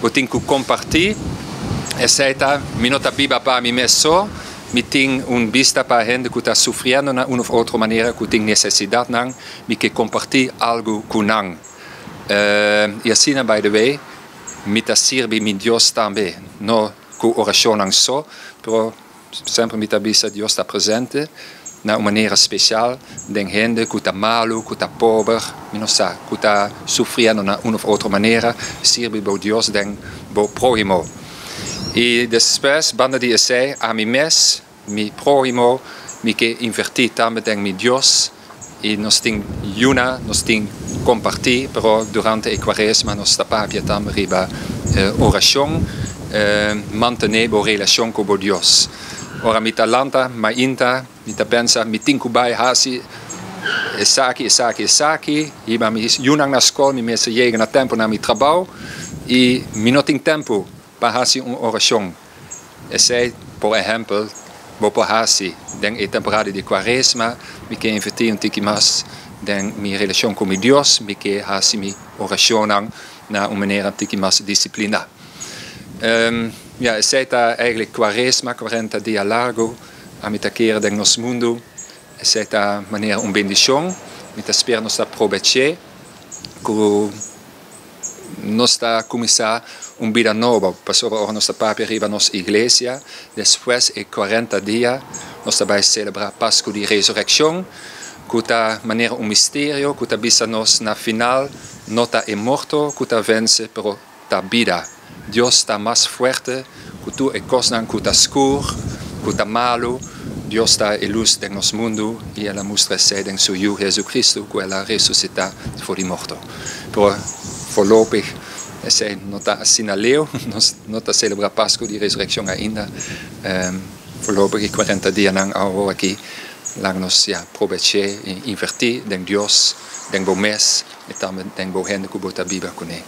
botin ku compartir, essa minota biba para mi meso, mi ting vista para gente que está sufriendo de una u otra manera, que tiene necesidad, mi que compartir algo con nang. Y así, by the way, mi ta sirvi mi Dios también, no con oración so, pero sempre mi ta bisa Dios está presente, na una manera especial, den gente que está malo, que está pobre, no sé, que está sufriendo de una u otra manera, sirvi bo Dios den bo prójimo. Y después, banda die zei, a mi mes, mi prójimo, mi que invertir también en mi Dios, y nos ting yuna, nos ting compartir, pero durante el cuaresma nos tapapia también riba oración, mantener bo relación con bo Dios. Ora mi talanta, ma inta, mi ta pensa, mi ting kubai hasi, esaki, iba mi yunang na school, mi mese llega na tempo na mi trabajo, y mi no ting tempo, para hacer una oración. Ese, por ejemplo, para hacer en la temporada de Cuaresma, me quiero invitar un poco más en mi relación con mi Dios, me quiero hacer mi oración de una manera un poco más disciplinada. Ja, ese está eigenlijk Cuaresma, 40 días largo, a mitad keer en nos mundo. Ese está manera una bendición, me espero nos aprovechar, que nos está comenzar vida nova. Pasó ahora nuestra papia arriba a nuestra iglesia. Después de 40 días, nos va a celebrar Pascua de Resurrección, que está manera un misterio, que está bisa nos na final, no está muerto, que está vence, pero está vida. Dios está más fuerte, que tú es cosa que está oscuro, que está malo. Dios está en luz de nuestro mundo y Él muestra ser en su Hijo Jesucristo, que Él resucita por el muerto. Pero voorlopig, ese no está así na leo, no está celebrar Pascua de Resurrección ainda. Voorlopig 40 días ahora aquí, lang nos ja aprovechar e invertir en Dios, en bo mes, y también en bo gente que bota Biblia con él.